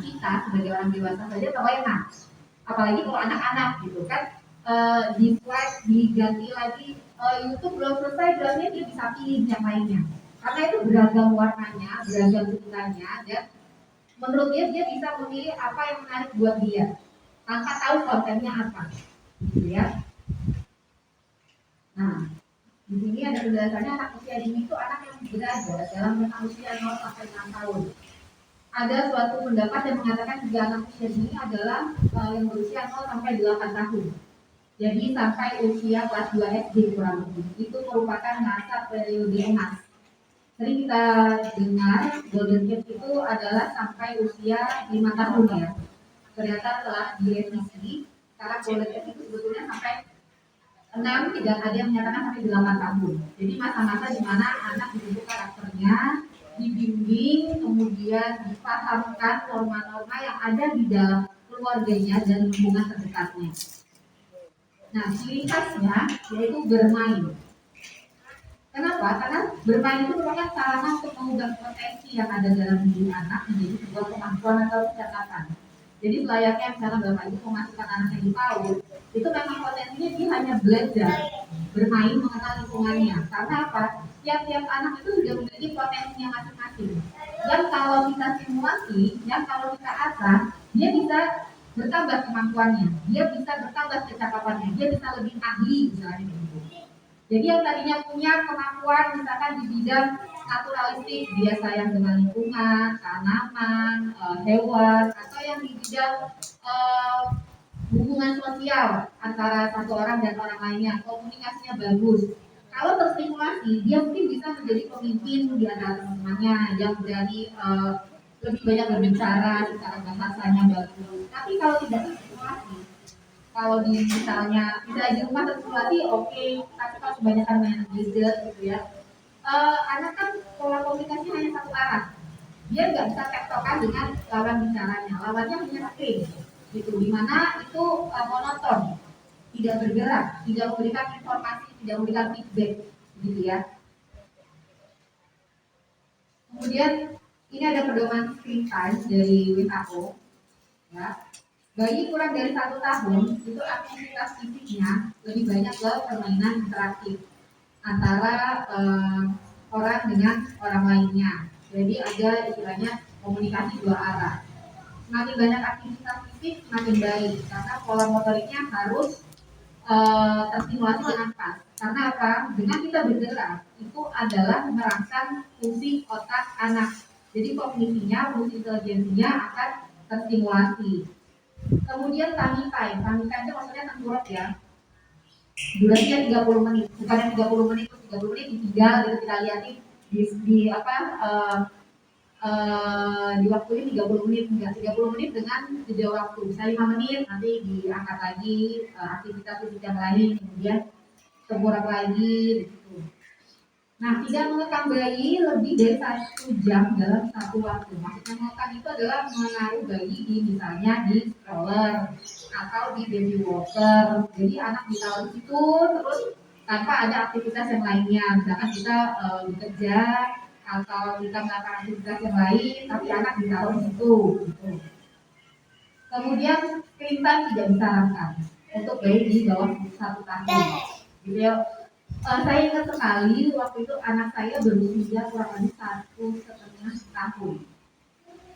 kita sebagai orang dewasa saja terlena. Apalagi kalau anak-anak gitu kan, di slide diganti lagi, YouTube belum selesai, berarti dia bisa pilih yang lainnya. Karena itu beragam warnanya, beragam ceritanya, dan menurut dia bisa memilih apa yang menarik buat dia tanpa tahu kontennya apa, gitu ya. Nah, di sini ada penjelasannya anak usia dini itu anak yang berada dalam rentang usia 0 sampai 6 tahun. Ada suatu pendapat yang mengatakan jika anak usia dini adalah yang berusia 0 sampai 8 tahun. Jadi sampai usia kelas 2 SD kurang lebih. Itu merupakan masa periode emas. Sering kita dengar golden age itu adalah sampai usia 5 tahun ya. Ternyata telah direvisi karena golden age itu sebetulnya sampai 6, tidak ada yang menyatakan sampai 8 tahun. Jadi masa-masa di mana anak dibentuk karakternya, dibimbing, kemudian dipahamkan norma-norma yang ada di dalam keluarganya dan lingkungan terdekatnya. Nah, ciri khasnya yaitu bermain. Kenapa? Karena bermain itu merupakan sarana untuk mengubah potensi yang ada dalam diri anak menjadi sebuah kemampuan atau catatan. Jadi selayaknya misalnya Bapak Ibu memasukkan anaknya di PAUD, itu memang potensinya dia hanya belajar, bermain, mengenal lingkungannya. Karena apa? Tiap-tiap anak itu sudah memiliki potensinya masing-masing. Dan kalau kita simulasi, yang kalau kita asah, dia bisa bertambah kemampuannya, dia bisa bertambah kecakapannya, dia bisa lebih ahli misalnya begitu. Jadi yang tadinya punya kemampuan misalkan di bidang naturalistik, dia sayang dengan lingkungan, tanaman, hewan, atau yang di bidang hubungan sosial antara satu orang dan orang lainnya, komunikasinya bagus. Kalau terstimulasi, dia mungkin bisa menjadi pemimpin di antara teman-temannya yang berani lebih banyak berbicara, secara bahasanya bagus. Tapi kalau tidak terstimulasi, kalau di misalnya di rumah terstimulasi oke, tapi kalau kebanyakan main gadget gitu ya, anak kan pola komunikasi hanya satu arah, dia nggak bisa tektokan dengan lawan bicaranya, lawannya hanya screen gitu, dimana itu monoton, tidak bergerak, tidak memberikan informasi, tidak memberikan feedback gitu ya. Kemudian ini ada pedoman screen time dari WHO ya. Bayi kurang dari 1 tahun itu aktivitas fisiknya lebih banyak ke permainan interaktif antara orang dengan orang lainnya. Jadi ada istilahnya komunikasi dua arah. Semakin banyak aktivitas fisik semakin baik karena pola motoriknya harus terstimulasi dengan pas. Karena apa? Dengan kita bergerak itu adalah merangsang fungsi otak anak. Jadi kognisinya, fungsi intelijensinya akan terstimulasi. Kemudian tummy time itu maksudnya tengkurap ya. Durasinya 30 menit, bukan 30 menit, 30 menit ditinggal gitu kita lihatin di apa di waktu ini 30 menit, enggak 30 menit dengan jeda waktu, bisa 5 menit, nanti diangkat lagi aktivitas fisik yang lain, kemudian tengkurap lagi gitu. Nah, tidak mengekang bayi lebih dari 1 jam dalam satu waktu. Maksudnya mengekang itu adalah menaruh bayi di misalnya di stroller atau di baby walker. Jadi anak ditaruh di situ terus tanpa ada aktivitas yang lainnya. Misalkan kita bekerja atau kita melakukan aktivitas yang lain, tapi anak ditaruh di situ. Gitu. Kemudian screen time tidak disarankan untuk bayi di bawah 1 tahun. Gitu ya. Saya ingat sekali waktu itu anak saya berusia kurang lebih 1,5 tahun.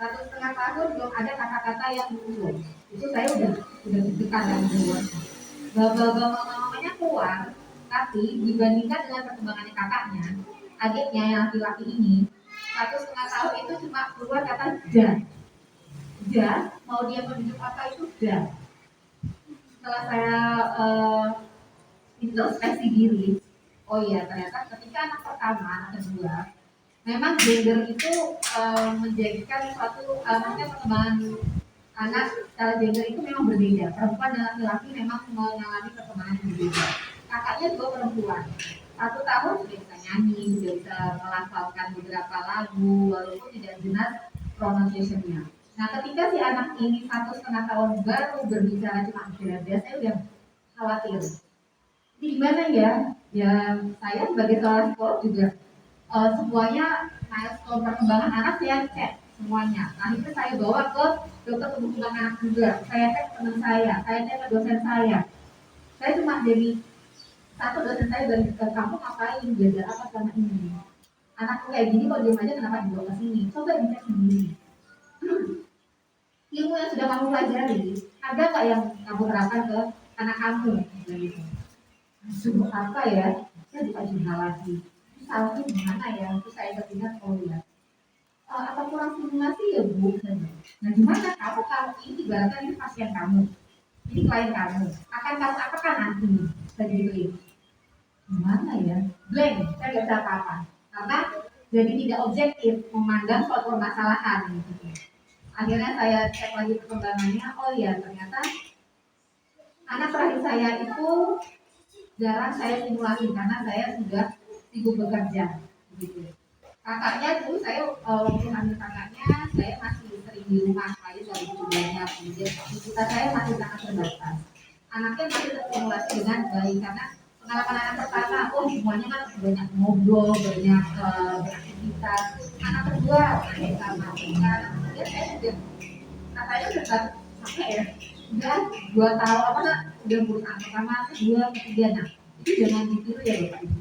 1,5 tahun belum ada kata-kata yang muncul. Itu saya udah deg-degan dan keluar. Babak-babaknya keluar, tapi dibandingkan dengan perkembangannya kakaknya, adiknya yang laki-laki ini, 1,5 tahun itu cuma keluar kata ja, mau dia menunjuk apa itu ja. Setelah saya introspeksi diri, oh iya ternyata ketika anak pertama, anak kedua, memang gender itu menjadikan suatu maksudnya perkembangan anak secara gender itu memang berbeda. Perempuan dan laki-laki memang mengalami perkembangan yang berbeda. Kakaknya juga perempuan, 1 tahun sudah bisa nyanyi, sudah bisa melafalkan beberapa lagu walaupun tidak jelas pronunciation-nya. Nah ketika si anak ini 1,5 tahun baru berbicara cuma biasa, saya udah khawatir. Di mana ya? Ya saya sebagai seorang psikolog juga semuanya milestone perkembangan anak saya cek semuanya. Nah itu saya bawa ke dokter kebutuhan anak juga, saya cek teman saya cek ke dosen saya cuma jadi satu dosen saya dari kamu ngapain belajar apa selama ini, anakku kayak gini kok diem aja kenapa dibawa ke sini, coba dicek sendiri. Ilmu yang sudah kamu pelajari ada nggak yang kamu terapkan ke anak kamu gitu. Sungguh apa ya, saya dikaji lagi salahnya gimana ya, terus saya keingat oh ya apa kurang stimulasi ya bu. Nah gimana kamu kalau ini ibaratnya ini pasien kamu, ini klien kamu, akan kamu apakan nanti saya gituin, gimana ya, blank, saya nggak bisa apa-apa karena jadi tidak objektif memandang suatu permasalahan gitu. Akhirnya saya cek lagi perkembangannya, oh ya ternyata anak terakhir saya itu jarang saya simulasi karena saya sudah sibuk bekerja gitu. Kakaknya dulu saya waktu hamil kakaknya saya masih sering di rumah aja dari banyak, kemudian kita saya masih sangat terbatas, anaknya masih tersimulasi dengan baik karena pengalaman anak pertama oh semuanya kan banyak ngobrol, banyak beraktivitas, anak kedua sama kan kemudian saya juga kakaknya sudah apa ya udah 2 tahun apa nak udah ngurus anak pertama kedua ketiga, nah itu jangan ditiru ya bapak ibu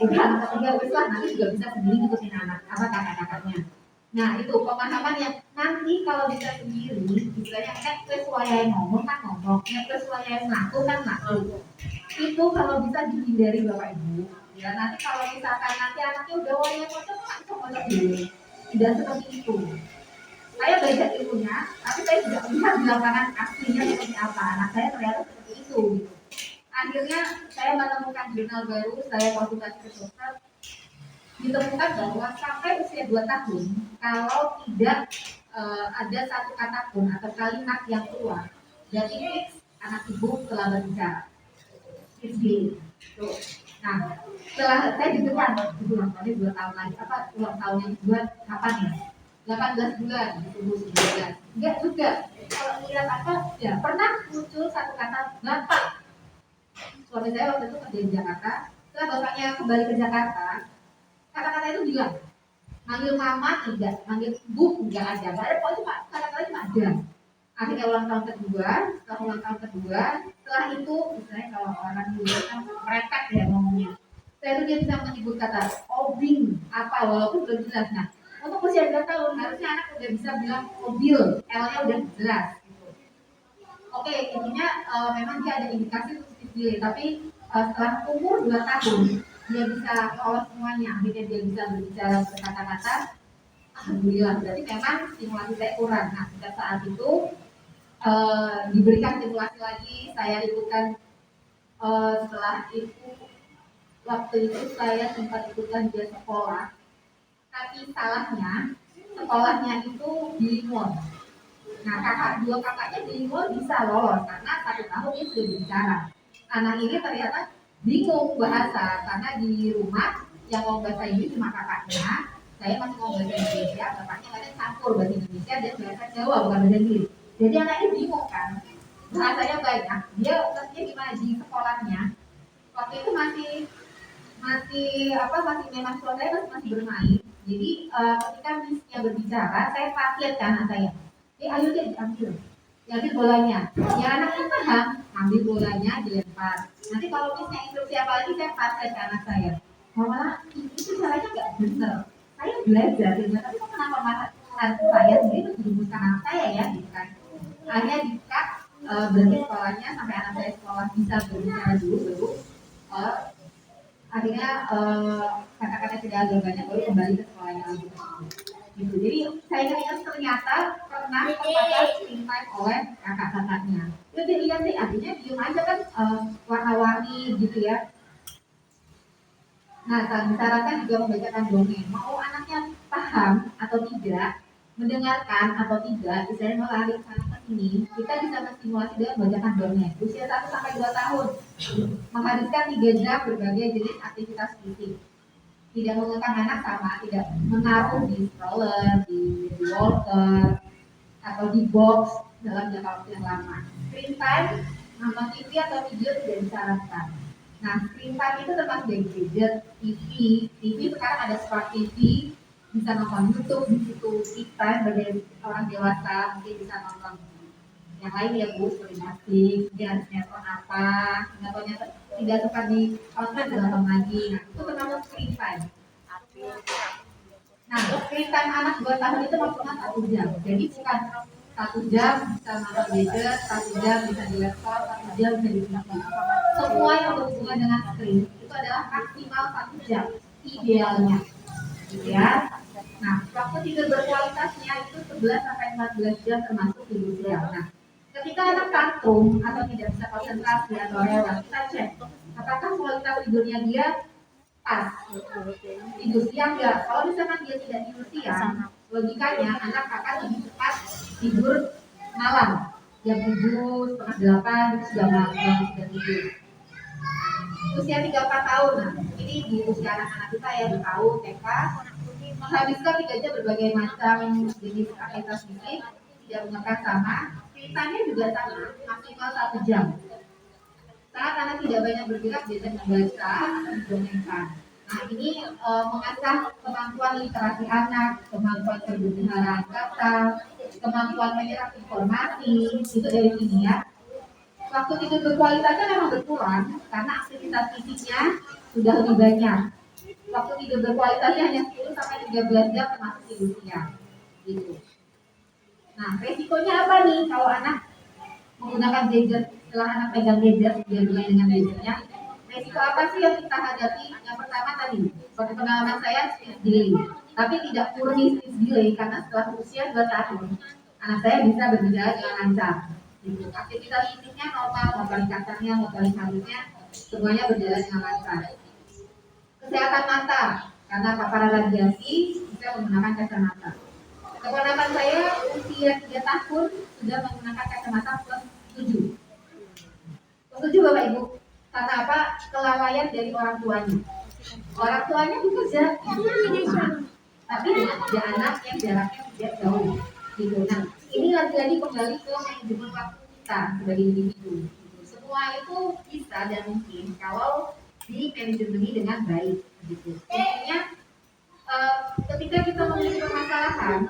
udah anak ketiga wis lah nanti juga bisa sendiri ngikutin anak apa kakak-kakaknya. Nah itu pemahaman yang nanti kalau bisa sendiri istilahnya nek wis wayahe ngomong kan ngomong, nek wis wayahe ngaku kan ngaku, itu kalau bisa dihindari bapak ibu ya. Nanti kalau misalkan nanti anaknya udah wayahe ngomong kan bisa ngomong dulu, tidak seperti itu. Saya belajar ilmunya, tapi saya tidak melihat di lapangan aslinya seperti apa. Anak saya ternyata seperti itu. Gitu. Akhirnya saya menemukan jurnal baru, saya konsultasi ke dokter, ditemukan bahwa sampai usia 2 tahun, kalau tidak ada satu kata pun atau kalimat yang keluar, jadi fix anak ibu telah berbicara. Tuh. Nah, setelah saya ditemukan, ulang tahunnya 2 tahun lagi, apa ulang tahun yang kedua kapan ya? 18 bulan tumbuh 19. Enggak juga. Kalau lihat apa ya pernah muncul satu kata bapak. Suami saya waktu itu kerja di Jakarta. Setelah bapaknya kembali ke Jakarta, kata-kata itu bilang manggil mama tidak, manggil bu enggak ada. Gak ada pokoknya cuma kata-kata cuma ada. Akhirnya ulang tahun kedua, setelah itu misalnya kalau orang dulu kan merepet ya ngomongnya. Saya tuh dia bisa menyebut kata obing apa walaupun belum jelas. Nah, untuk usia 2 tahun harusnya anak udah bisa bilang mobil, L-nya udah jelas gitu. Oke, intinya memang dia ada indikasi untuk sendiri, tapi setelah umur 2 tahun dia bisa lolos semuanya, akhirnya dia bisa berbicara berkata-kata, alhamdulillah berarti memang stimulasi saya kurang. Nah, pada saat itu diberikan stimulasi lagi, saya ikutkan setelah itu waktu itu saya sempat ikutkan dia sekolah. Tapi salahnya sekolahnya itu bilingual. Nah dua kakaknya bilingual bisa lolos karena 1 tahun dia sudah berbicara. Anak ini ternyata bingung bahasa karena di rumah yang ngomong bahasa Inggris cuma kakaknya, saya masih ngomong bahasa Indonesia, bapaknya kadang campur bahasa Indonesia dan bahasa Jawa bukan bahasa Inggris. Jadi anak ini bingung kan, bahasanya banyak. Dia ngertinya gimana di sekolahnya? Waktu itu masih memang suasana masih bermain. Jadi ketika missnya berbicara, saya translate kan anak saya. Ayo deh diambil bolanya. Ya anaknya paham, ambil bolanya dilempar. Nanti kalau missnya instruksi apa lagi saya translate ke anak saya. Malah itu caranya nggak benar. Saya belajar, tapi kok kenapa malah saya sendiri menjerumuskan anak saya ya, gitu kan? Hanya di-cut berarti sekolahnya sampai anak saya sekolah bisa berbicara dulu baru akhirnya kata-kata tidak ada banyak baru kembali ke sekolahnya lagi gitu. Jadi saya ingat ternyata pernah terpapar screen time oleh kakak-kakaknya. Itu dilihat sih artinya diem aja kan warna-warni gitu ya. Nah disarankan juga membacakan dongeng. Mau anaknya paham atau tidak, mendengarkan atau tidak, misalnya melari sana ke sini, kita bisa menstimulasi dengan membacakan dongeng. Usia 1 sampai 2 tahun, menghabiskan 3 jam berbagai jenis aktivitas fisik. Tidak menggunakan anak sama, tidak menaruh di stroller, di walker, atau di box dalam jangka waktu yang lama. Screen time, nonton TV atau video tidak disarankan. Nah, screen time itu termasuk dari gadget, TV sekarang ada smart TV, bisa nonton YouTube di situ. Kita sebagai orang dewasa mungkin bisa nonton yang lain ya Bu, seperti musik, dia harus sinetron apa, sinetronnya tidak suka di outlet ditonton lagi. Nah itu termasuk screen time. Nah, screen time anak 2 tahun itu maksimal 1 jam. Jadi bukan 1 jam bisa nonton gadget, 1 jam bisa di laptop, 1 jam bisa di TV. Semua yang berhubungan dengan screen itu adalah maksimal 1 jam idealnya, gitu ya. Nah, waktu tidur berkualitasnya itu 11 sampai 14 jam termasuk tidur siang. Nah, ketika anak tantrum atau tidak bisa konsentrasi atau rewel, kita cek apakah kualitas tidurnya dia pas. Tidur siang ya, kalau misalkan dia tidak tidur siang, logikanya anak akan lebih cepat tidur malam, jam 7, setengah 8 itu sudah malam, sudah tidur. Usia 3-4 tahun, nah ini di usia anak-anak kita ya di PAUD, TK, menghabiskan 3 jam berbagai macam jenis aktivitas fisik, tidak menggunakan sama, ceritanya juga sama, maksimal 1 jam. Saat anak tidak banyak bergerak, biasanya membaca atau mendongengkan. Nah ini mengasah kemampuan literasi anak, kemampuan perbendaharaan kata, kemampuan menyerap informasi, itu dari sini ya. Waktu tidur berkualitasnya memang berkurang karena aktivitas fisiknya sudah lebih banyak. Waktu tidur berkualitasnya hanya 10 sampai 13 jam termasuk tidur siang. Gitu. Nah, resikonya apa nih kalau anak menggunakan gadget, setelah anak pegang gadget, dia bermain dengan gadgetnya? Resiko apa sih yang kita hadapi? Yang pertama tadi, seperti pengalaman saya speech delay, tapi tidak murni speech delay karena setelah usia 2 tahun, anak saya bisa berbicara dengan lancar. Gitu. Aktivitas fisiknya normal, motorik kasarnya, motorik halusnya, semuanya berjalan dengan lancar. Kesehatan mata, karena paparan radiasi, bisa menggunakan kacamata. Keponakan saya usia 3 tahun sudah menggunakan kacamata plus 7. Plus 7 Bapak Ibu. Karena apa? Kelalaian dari orang tuanya. Orang tuanya bekerja di rumah, tapi dengan 3 anak yang jaraknya tidak jauh. Gitu. Nah, ini lagi-lagi kembali ke manajemen waktu kita sebagai individu. Semua itu bisa dan mungkin kalau di manajemen dengan baik. Gitu. Intinya ketika kita memiliki permasalahan,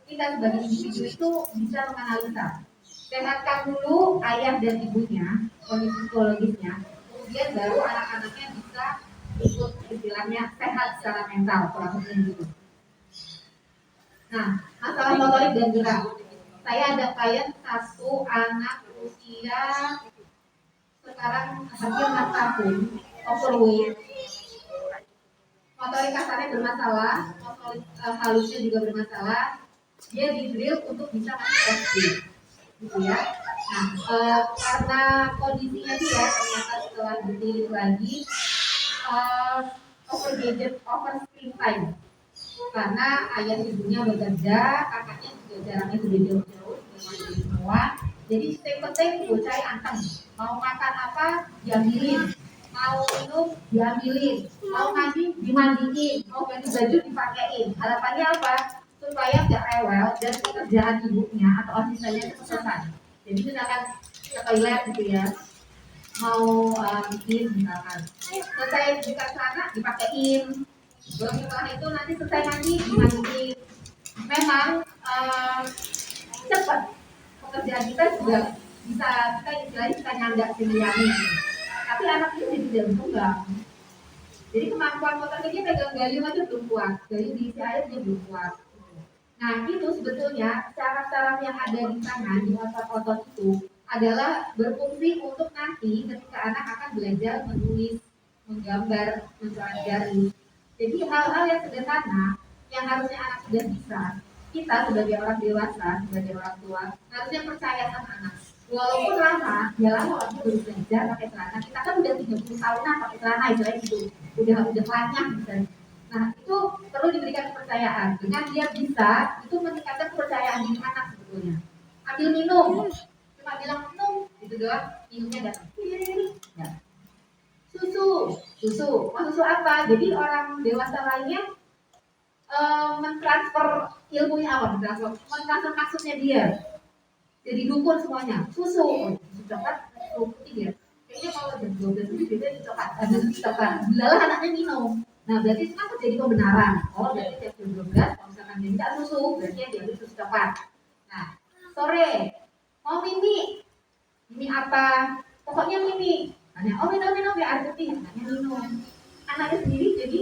kita sebagai individu itu bisa menganalisa. Sehatkan dulu ayah dan ibunya, kondisi psikologisnya, kemudian baru anak-anaknya bisa ikut istilahnya sehat secara mental, kurang lebih gitu. Nah, masalah motorik dan gerak. Saya ada klien satu anak usia sekarang hampir 6 tahun, overweight, motorik kasarnya bermasalah, motorik halusnya juga bermasalah. Dia di drill untuk bisa masuk SD, gitu ya. Nah, karena kondisinya dia ternyata setelah dipilih lagi over gadget, over screen time. Karena ayah ibunya bekerja, kakaknya juga jaraknya sudah jauh-jauh, sudah semua. Jadi stay bocah anteng. Mau makan apa diambilin, mau minum diambilin, mau mandi dimandiin, mau ganti baju dipakein. Harapannya apa? Supaya nggak rewel dan pekerjaan ibunya atau asistennya itu selesai. Jadi misalkan ke toilet gitu ya, mau bikin misalkan, selesai buka celana dipakein, terus setelah itu nanti selesai mandi dimandiin. Memang cepat pekerjaan kita juga bisa kita istilahnya kita nyandak sendiri. Tapi anak itu jadi tidak berkembang. Jadi kemampuan motornya dia pegang gayung aja belum kuat, gayung diisi air dia belum kuat. Nah itu sebetulnya saraf-saraf yang ada di sana di otot-otot itu adalah berfungsi untuk nanti ketika anak akan belajar menulis, menggambar, mempelajari. Jadi hal-hal yang sederhana yang harusnya anak sudah bisa, kita sebagai orang dewasa, sebagai orang tua harusnya percaya sama anak. Walaupun lama, ya lama waktu baru belajar pakai celana. Kita kan udah 30 tahunan pakai celana, istilahnya gitu, udah lanyah misalnya. Nah itu perlu diberikan kepercayaan. Dengan dia bisa, itu meningkatkan kepercayaan diri anak sebetulnya. Ambil minum, cuma bilang minum, gitu doang, minumnya datang. Ya. Susu, mau susu apa? Jadi orang dewasa lainnya mentransfer ilmunya apa? Mentransfer maksudnya dia. Jadi dukun semuanya. Susu coklat, susu putih ya. Kayaknya kalau jam 12 itu biasanya coklat, ada susu coklat. Bilalah anaknya minum. Nah, berarti itu kan terjadi pembenaran. Oh, berarti tiap jam 12 kalau misalkan dia minta susu, berarti yang diambil susu coklat. Nah, sore mau mimi, mimi apa? Pokoknya mimi. Nah, oh minum ya air putih, anaknya minum. Anaknya sendiri jadi